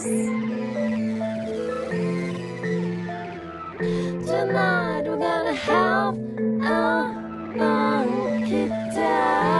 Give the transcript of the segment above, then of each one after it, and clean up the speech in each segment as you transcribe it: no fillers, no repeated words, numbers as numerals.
Tonight we're gonna help it down.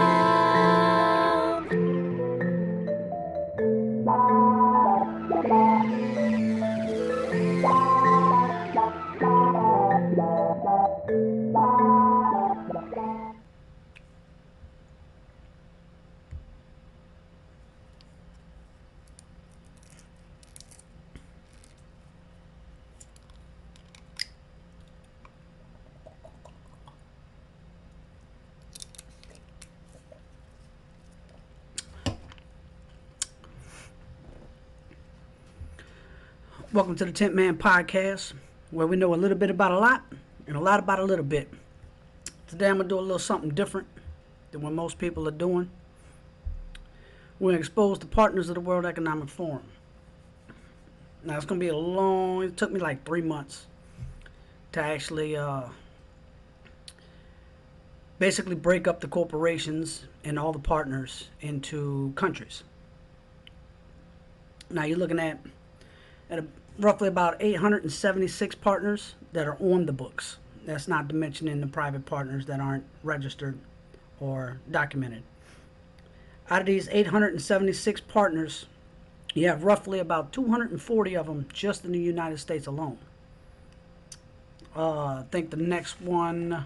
Welcome to the Tent Man Podcast, where we know a little bit about a lot and a lot about a little bit. Today I'm going to do a little something different than what most people are doing. We're exposed to partners of the World Economic Forum. Now it's going to be it took me like 3 months to actually basically break up the corporations and all the partners into countries. Now you're looking at roughly about 876 partners that are on the books. That's not to mention in the private partners that aren't registered or documented. Out of these 876 partners, you have roughly about 240 of them just in the United States alone. I think the next one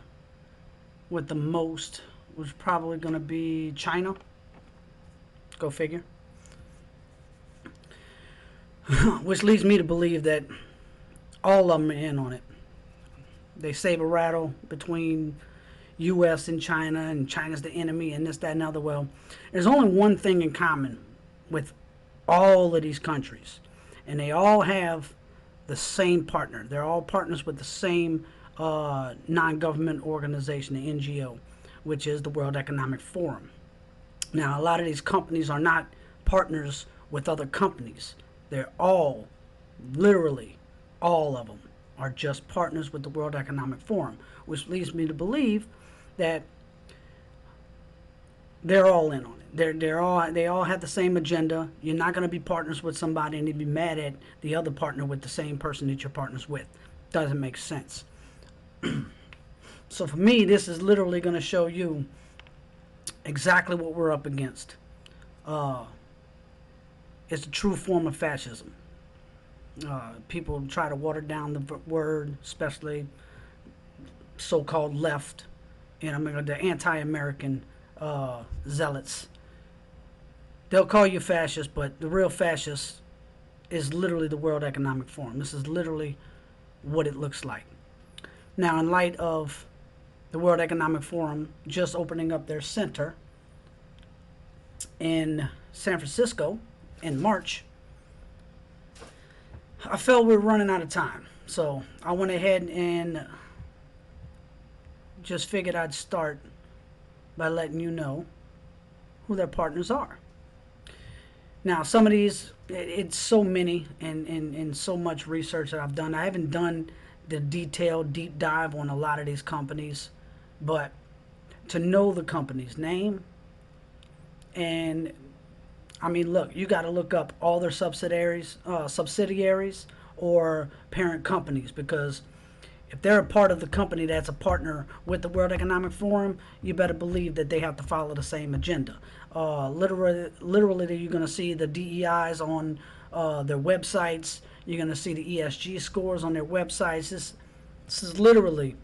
with the most was probably going to be China. Go figure. Which leads me to believe that all of them are in on it. They saber rattle between U.S. and China's the enemy, and this, that, and other. Well, there's only one thing in common with all of these countries, and they all have the same partner. They're all partners with the same non-government organization, the NGO, which is the World Economic Forum. Now, a lot of these companies are not partners with other companies. They're all, literally, all of them are just partners with the World Economic Forum, which leads me to believe that they're all in on it. They all have the same agenda. You're not going to be partners with somebody and you'd be mad at the other partner with the same person that you're partners with. Doesn't make sense. So for me, this is literally going to show you exactly what we're up against. It's a true form of fascism. People try to water down the word, especially so-called left, and the anti-American zealots. They'll call you fascist, but the real fascist is literally the World Economic Forum. This is literally what it looks like. Now, in light of the World Economic Forum just opening up their center in San Francisco in March, I felt we were running out of time. So I went ahead and just figured I'd start by letting you know who their partners are. Now, some of these, it's so many and so much research that I've done. I haven't done the detailed deep dive on a lot of these companies, but to know the company's name, and I mean, look, you got to look up all their subsidiaries or parent companies, because if they're a part of the company that's a partner with the World Economic Forum, you better believe that they have to follow the same agenda. Literally, you're going to see the DEIs on their websites. You're going to see the ESG scores on their websites. This is literally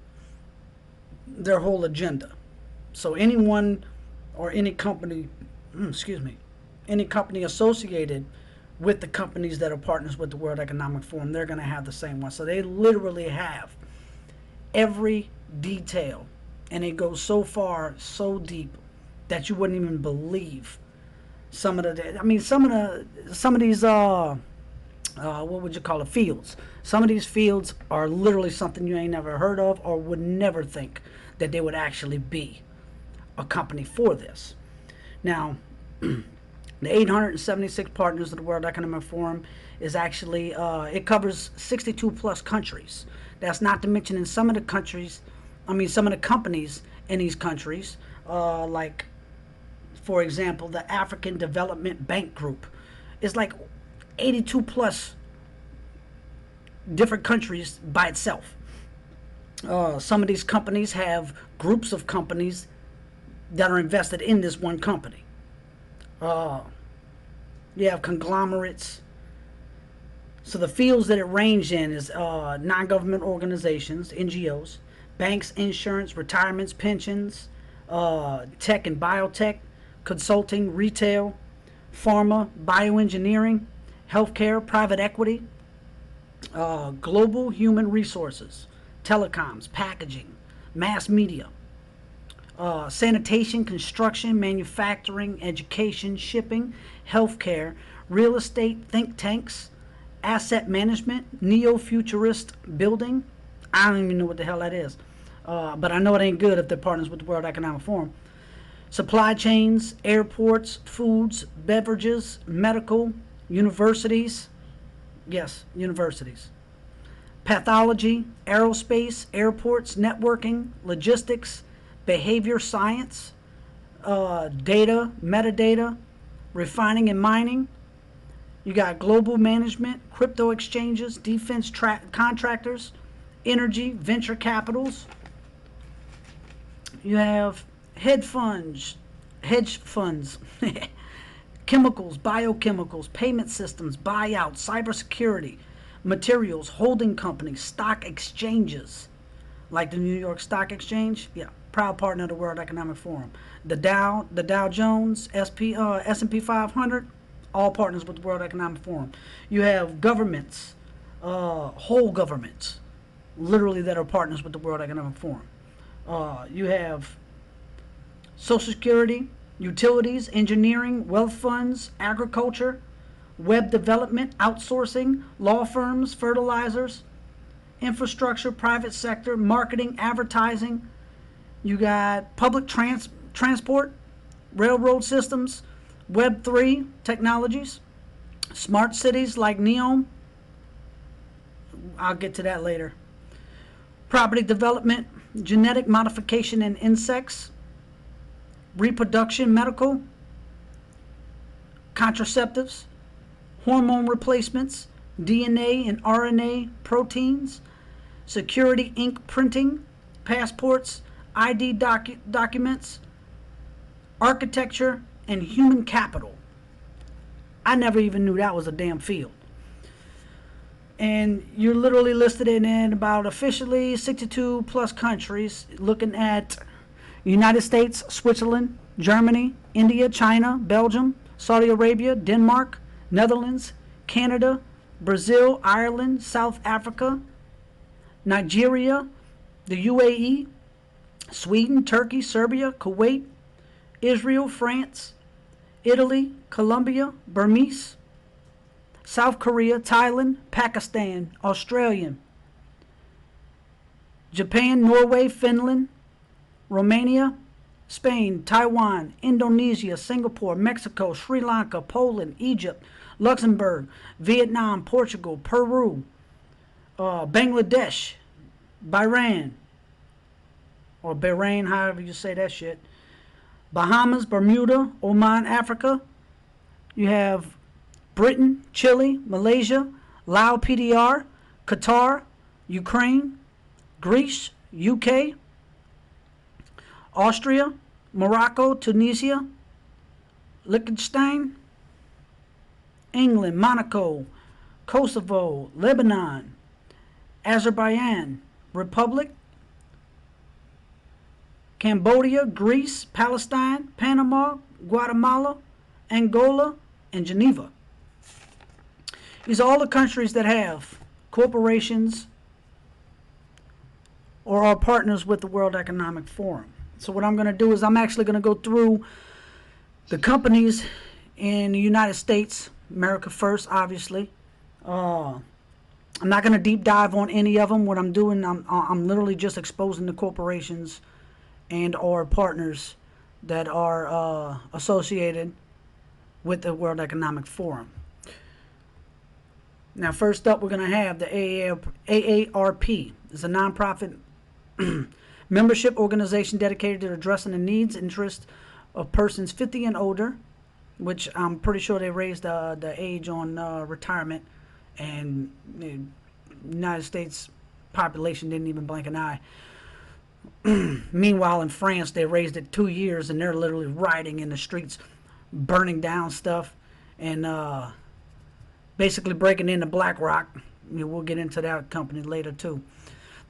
their whole agenda. So anyone or any company, any company associated with the companies that are partners with the World Economic Forum, they're going to have the same one. So they literally have every detail, and it goes so far, so deep, that you wouldn't even believe some of these what would you call it, fields. Some of these fields are literally something you ain't never heard of or would never think that they would actually be a company for this. Now, the 876 partners of the World Economic Forum is actually, it covers 62 plus countries. That's not to mention in some of the companies in these countries, like, for example, the African Development Bank Group is like 82 plus different countries by itself. Some of these companies have groups of companies that are invested in this one company. You have conglomerates. So the fields that it ranged in is non-government organizations, NGOs, banks, insurance, retirements, pensions, tech and biotech, consulting, retail, pharma, bioengineering, healthcare, private equity, global human resources, telecoms, packaging, mass media, sanitation, construction, manufacturing, education, shipping, healthcare, real estate, think tanks, asset management, neo-futurist building. I don't even know what the hell that is. But I know it ain't good if they're partners with the World Economic Forum. Supply chains, airports, foods, beverages, medical, universities. Yes, universities. Pathology, aerospace, airports, networking, logistics, behavior science, data, metadata, refining and mining. You got global management, crypto exchanges, defense contractors, energy, venture capitals. You have hedge funds, chemicals, biochemicals, payment systems, buyouts, cybersecurity, materials, holding companies, stock exchanges, like the New York Stock Exchange. Yeah, proud partner of the World Economic Forum. The Dow Jones, S&P 500, all partners with the World Economic Forum. You have governments, whole governments, literally, that are partners with the World Economic Forum. You have Social Security, utilities, engineering, wealth funds, agriculture, web development, outsourcing, law firms, fertilizers, infrastructure, private sector, marketing, advertising. You got public transport, railroad systems, Web3 technologies, smart cities like NEOM. I'll get to that later. Property development, genetic modification in insects, reproduction, medical, contraceptives, hormone replacements, DNA and RNA proteins, security ink printing, passports, ID documents, architecture, and human capital. I never even knew that was a damn field. And you're literally listed in about officially 62 plus countries, looking at United States, Switzerland, Germany, India, China, Belgium, Saudi Arabia, Denmark, Netherlands, Canada, Brazil, Ireland, South Africa, Nigeria, the UAE, Sweden, Turkey, Serbia, Kuwait, Israel, France, Italy, Colombia, Burmese, South Korea, Thailand, Pakistan, Australia, Japan, Norway, Finland, Romania, Spain, Taiwan, Indonesia, Singapore, Mexico, Sri Lanka, Poland, Egypt, Luxembourg, Vietnam, Portugal, Peru, Bangladesh, Bahrain, or Bahrain, however you say that shit, Bahamas, Bermuda, Oman, Africa. You have Britain, Chile, Malaysia, Laos PDR, Qatar, Ukraine, Greece, UK, Austria, Morocco, Tunisia, Liechtenstein, England, Monaco, Kosovo, Lebanon, Azerbaijan, Republic, Cambodia, Greece, Palestine, Panama, Guatemala, Angola, and Geneva. These are all the countries that have corporations or are partners with the World Economic Forum. So what I'm going to do is I'm actually going to go through the companies in the United States, America first, obviously. I'm not going to deep dive on any of them. What I'm doing, I'm literally just exposing the corporations and or partners that are associated with the World Economic Forum. Now, first up, we're going to have the AARP. It's a nonprofit membership organization dedicated to addressing the needs and interests of persons 50 and older which I'm pretty sure they raised the age on retirement, and the United States population didn't even blink an eye. Meanwhile, in France, they raised it 2 years, and they're literally rioting in the streets, burning down stuff, and basically breaking into BlackRock. We'll get into that company later too.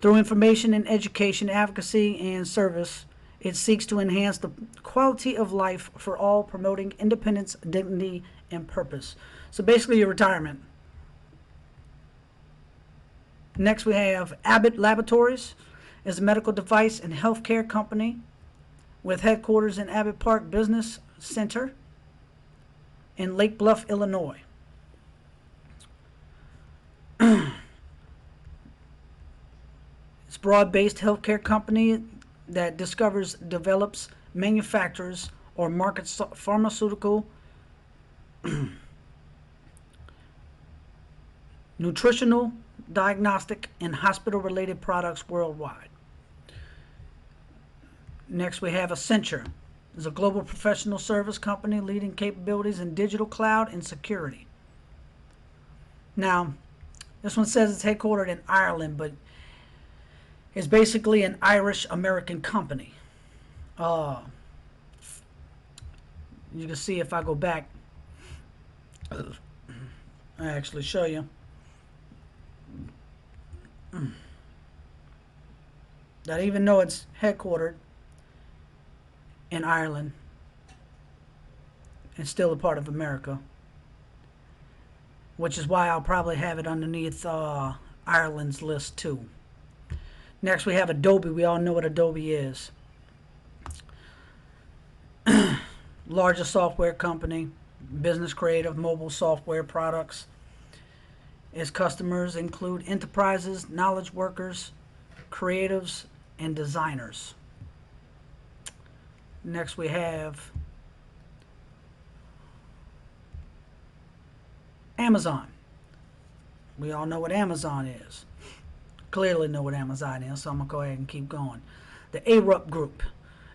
Through information and education, advocacy, and service, it seeks to enhance the quality of life for all, promoting independence, dignity, and purpose. So basically, your retirement. Next, we have Abbott Laboratories, is a medical device and healthcare company with headquarters in Abbott Park Business Center in Lake Bluff, Illinois. It's a broad-based healthcare company that discovers, develops, manufactures, or markets pharmaceutical, nutritional, diagnostic, and hospital-related products worldwide. Next, we have Accenture. It's a global professional service company leading capabilities in digital cloud and security. Now, this one says it's headquartered in Ireland, but it's basically an Irish-American company. You can see if I go back, I actually show you that even though it's headquartered in Ireland, it's still a part of America, which is why I'll probably have it underneath Ireland's list too. Next, we have Adobe. We all know what Adobe is. Largest software company, business creative, mobile software products. Its customers include enterprises, knowledge workers, creatives, and designers. Next, we have Amazon. We all know what Amazon is. Clearly know what Amazon is, so I'm going to go ahead and keep going. The ARUP Group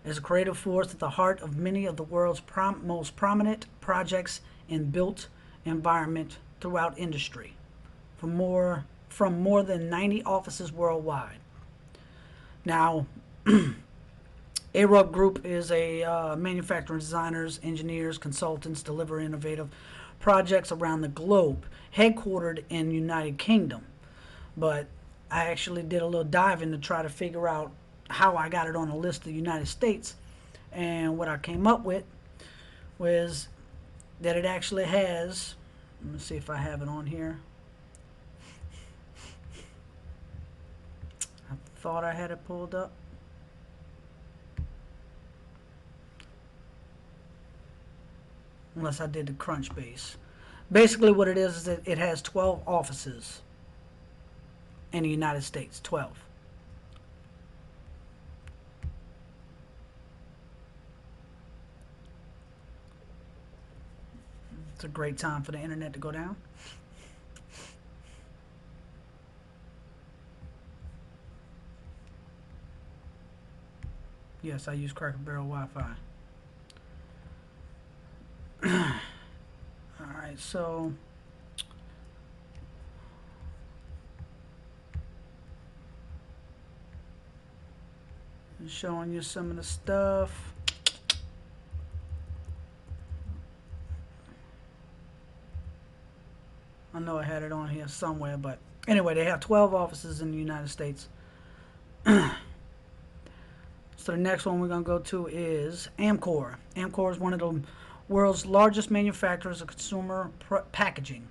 is a creative force at the heart of many of the world's most prominent projects in built environment throughout industry, from more than 90 offices worldwide. Now, ARUP Group is a manufacturing designers, engineers, consultants deliver innovative projects around the globe, headquartered in the United Kingdom. But I actually did a little diving to try to figure out how I got it on the list of the United States. And what I came up with was that it actually has, let me see if I have it on here. I thought I had it pulled up. Unless I did the crunch base. Basically what it is that it has 12 offices in the United States. 12. It's a great time for the internet to go down. Yes, I use Cracker Barrel Wi-Fi. Alright, so I'm showing you some of the stuff. I know I had it on here somewhere, but anyway, they have 12 offices in the United States. So the next one we're going to go to is Amcor. Amcor is one of the world's largest manufacturers of consumer packaging.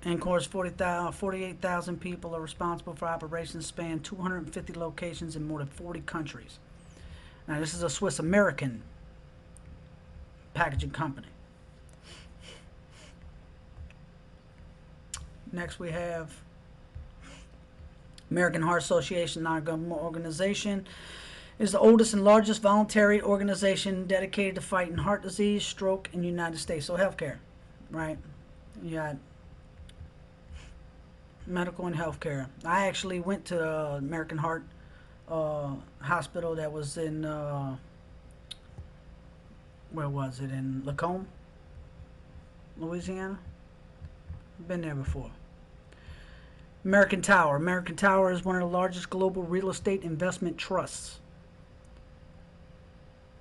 Amcor's 48,000 people are responsible for operations span 250 locations in more than 40 countries. Now this is a Swiss American packaging company. Next we have American Heart Association, non-governmental organization, is the oldest and largest voluntary organization dedicated to fighting heart disease, stroke in the United States. So healthcare, right? You got medical and healthcare. I actually went to the American Heart hospital that was in Where was it? In Lacombe, Louisiana? Been there before. American Tower. American Tower is one of the largest global real estate investment trusts.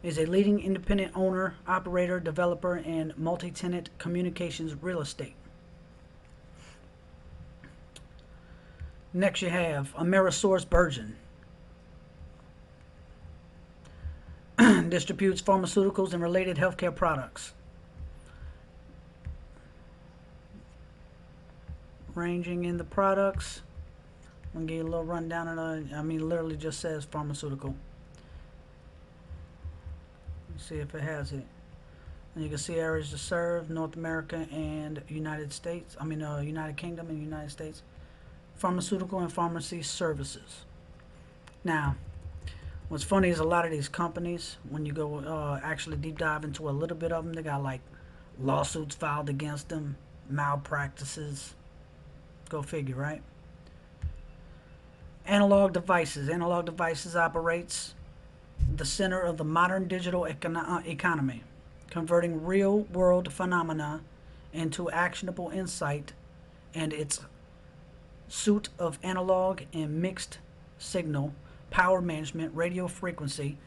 Is a leading independent owner, operator, developer, and multi-tenant communications real estate. Next you have Amerisource Virgin. Distributes pharmaceuticals and related healthcare products. Ranging in the products, I'm going to give you a little rundown of it. Literally just says pharmaceutical. Let's see if it has it. And you can see areas to serve: North America and United States. United Kingdom and United States. Pharmaceutical and pharmacy services. Now, what's funny is a lot of these companies, when you go actually deep dive into a little bit of them, they got like lawsuits filed against them, malpractices. Go figure, right? Analog Devices. Analog Devices operates the center of the modern digital economy, converting real-world phenomena into actionable insight, and its suite of analog and mixed signal, power management, radio frequency,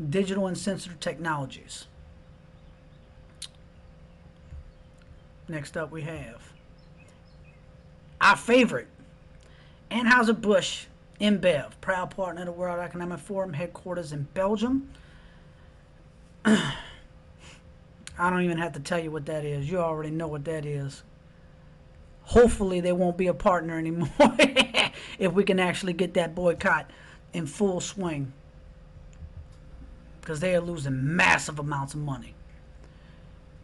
digital and sensor technologies. Next up we have our favorite, Anheuser-Busch InBev, proud partner of the World Economic Forum, headquarters in Belgium. I don't even have to tell you what that is. You already know what that is. Hopefully they won't be a partner anymore if we can actually get that boycott in full swing, because they are losing massive amounts of money.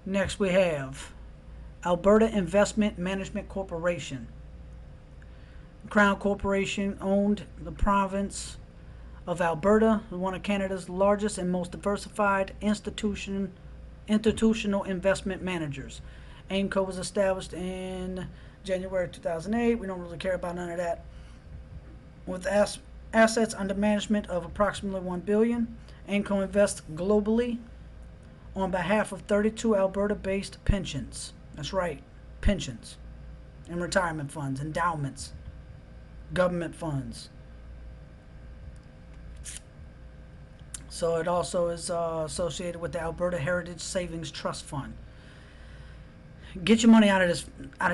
Next we have Alberta Investment Management Corporation. Crown Corporation owned the province of Alberta, one of Canada's largest and most diversified institutional investment managers. AIMCO was established in January 2008. We don't really care about none of that. With assets under management of approximately $1 billion, AIMCO invests globally on behalf of 32 Alberta-based pensions. That's right, pensions and retirement funds, endowments, government funds. So it also is associated with the Alberta Heritage Savings Trust Fund. Get your money out of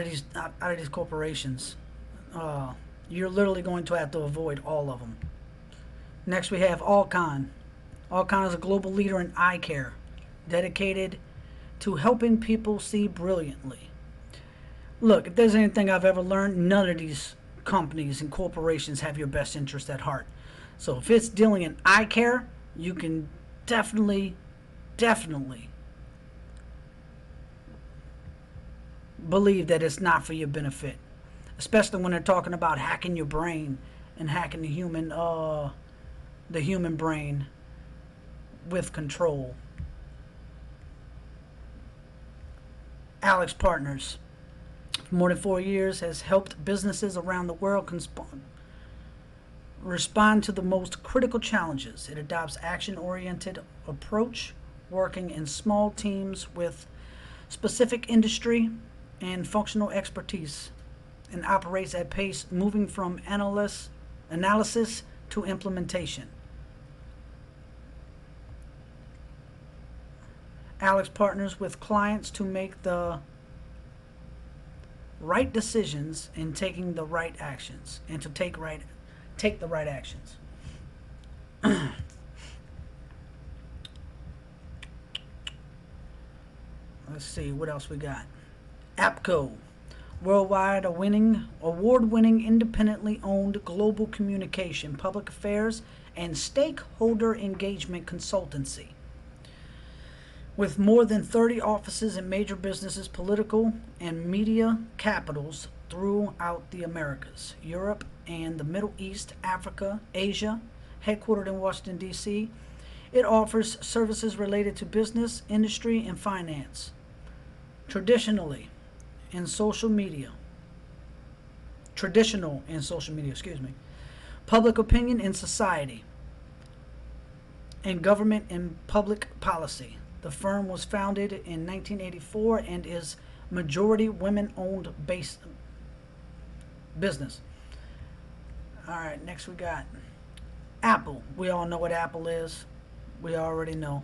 these corporations. You're literally going to have to avoid all of them. Next we have Alcon. Alcon is a global leader in eye care, dedicated to helping people see brilliantly. Look, if there's anything I've ever learned, none of these companies and corporations have your best interest at heart. So if it's dealing in eye care, you can definitely believe that it's not for your benefit, especially when they're talking about hacking your brain and hacking the human brain with control. Alex Partners, for more than 4 years, has helped businesses around the world respond to the most critical challenges. It adopts action-oriented approach, working in small teams with specific industry and functional expertise, and operates at pace, moving from analysis to implementation. Alex partners with clients to make the right decisions and taking the right actions, and to take the right actions. Let's see what else we got. APCO, worldwide award-winning, independently owned global communication, public affairs, and stakeholder engagement consultancy. With more than 30 offices in major businesses, political, and media capitals throughout the Americas, Europe, and the Middle East, Africa, Asia, headquartered in Washington, D.C., it offers services related to business, industry, and finance. Traditional in social media, public opinion in society, and government and public policy. The firm was founded in 1984 and is majority women-owned business. All right, next we got Apple. We all know what Apple is. We already know.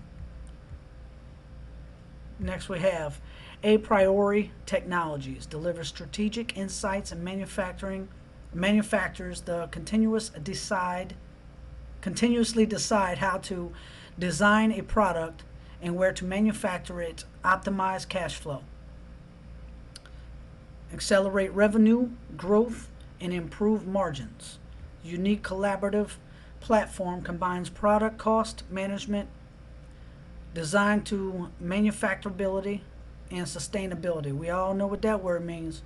Next we have A Priori Technologies. Delivers strategic insights and manufacturers the continuously decide how to design a product and where to manufacture it, optimize cash flow, accelerate revenue growth, and improve margins. Unique collaborative platform combines product cost management, design to manufacturability, and sustainability. We all know what that word means.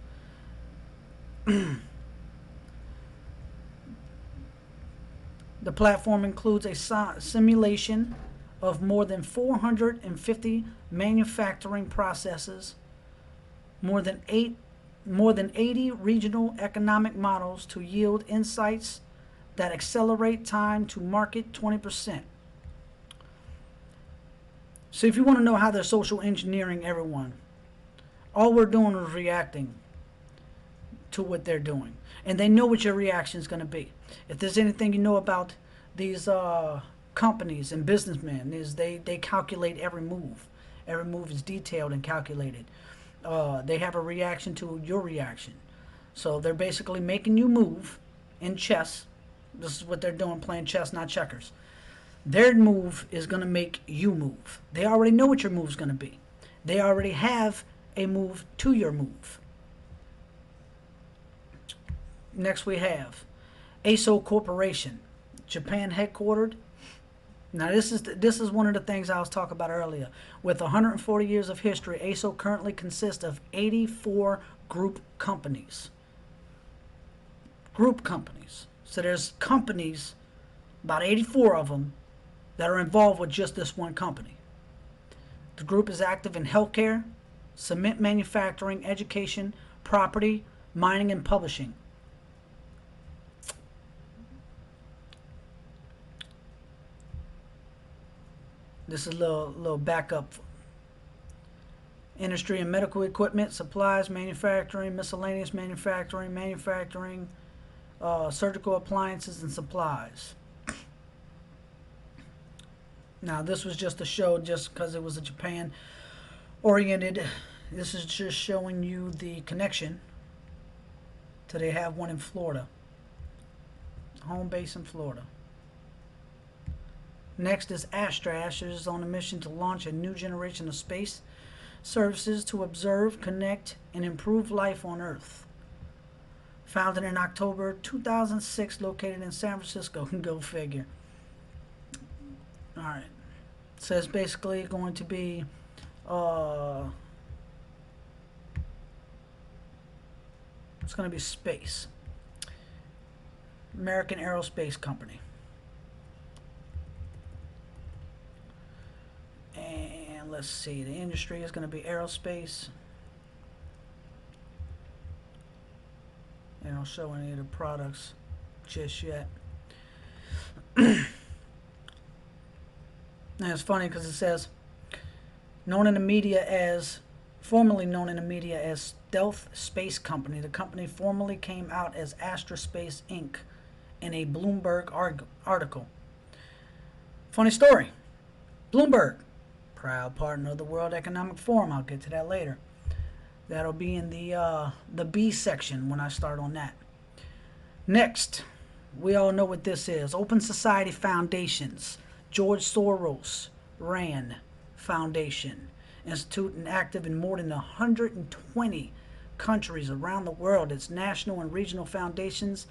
The platform includes a simulation of more than 450 manufacturing processes, more than 80 regional economic models to yield insights that accelerate time to market 20%. So if you want to know how they're social engineering everyone, all we're doing is reacting to what they're doing. And they know what your reaction is going to be. If there's anything you know about these companies and businessmen, is they calculate every move. Every move is detailed and calculated. They have a reaction to your reaction. So they're basically making you move in chess. This is what they're doing, playing chess, not checkers. Their move is going to make you move. They already know what your move is going to be. They already have a move to your move. Next we have ASO Corporation, Japan headquartered. Now this is one of the things I was talking about earlier. With 140 years of history, ASO currently consists of 84 group companies. Group companies. So there's companies, about 84 of them, that are involved with just this one company. The group is active in healthcare, cement manufacturing, education, property, mining, and publishing. This is a little backup. Industry and medical equipment, supplies, manufacturing, miscellaneous manufacturing, surgical appliances, and supplies. Now, this was just a show just because it was a Japan oriented. This is just showing you the connection to they have one in Florida. Home base in Florida. Next is Astra. Astra is on a mission to launch a new generation of space services to observe, connect, and improve life on Earth. Founded in October 2006, located in San Francisco. Go figure. All right. So it's basically going to be it's going to be space. American Aerospace Company. And let's see, the industry is going to be aerospace. They don't show any of the products just yet. And it's funny because it says, formerly known in the media as Stealth Space Company. The company formerly came out as Astra Space Inc. in a Bloomberg article. Funny story. Bloomberg, proud partner of the World Economic Forum. I'll get to that later. That'll be in the B section when I start on that. Next, we all know what this is. Open Society Foundations. George Soros ran Foundation. Institute and active in more than 120 countries around the world. Its national and regional foundations.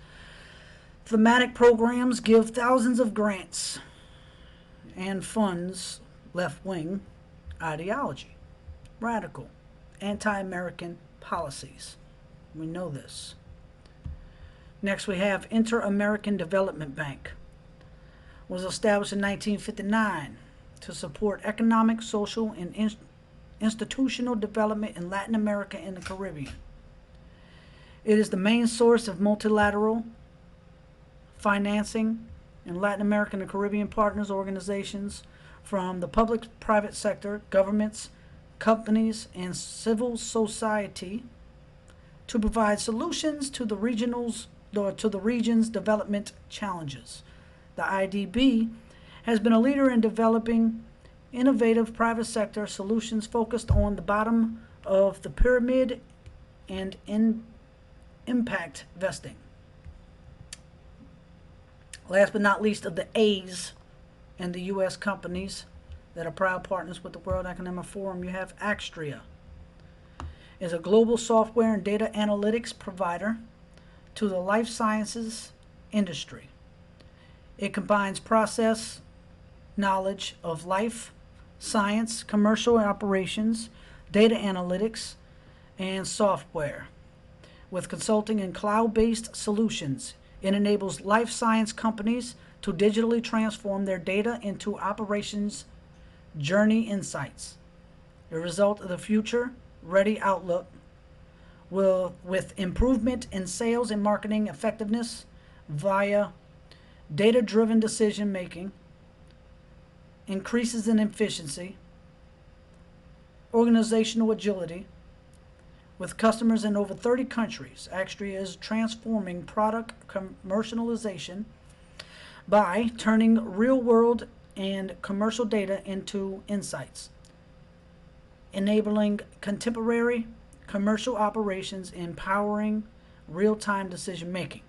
Thematic programs give thousands of grants and funds left-wing ideology, radical, anti-American policies. We know this. Next we have Inter-American Development Bank. Was established in 1959 to support economic, social, and institutional development in Latin America and the Caribbean. It is the main source of multilateral financing in Latin American and Caribbean partners organizations from the public, private sector, governments, companies, and civil society to provide solutions to the region's development challenges. The IDB has been a leader in developing innovative private sector solutions focused on the bottom of the pyramid and in impact vesting. Last but not least of the A's and the U.S. companies that are proud partners with the World Economic Forum, you have Axtria. Is a global software and data analytics provider to the life sciences industry. It combines process knowledge of life science, commercial operations, data analytics, and software. With consulting and cloud-based solutions, it enables life science companies to digitally transform their data into operations journey insights. The result of the future-ready outlook with improvement in sales and marketing effectiveness via data-driven decision-making, increases in efficiency, organizational agility. With customers in over 30 countries, Axtria is transforming product commercialization by turning real-world and commercial data into insights, enabling contemporary commercial operations, empowering real-time decision-making.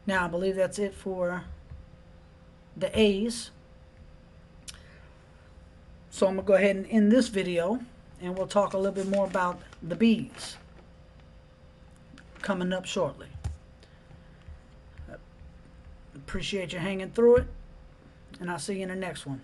Now, I believe that's it for the A's. So I'm going to go ahead and end this video, and we'll talk a little bit more about the B's coming up shortly. Appreciate you hanging through it, and I'll see you in the next one.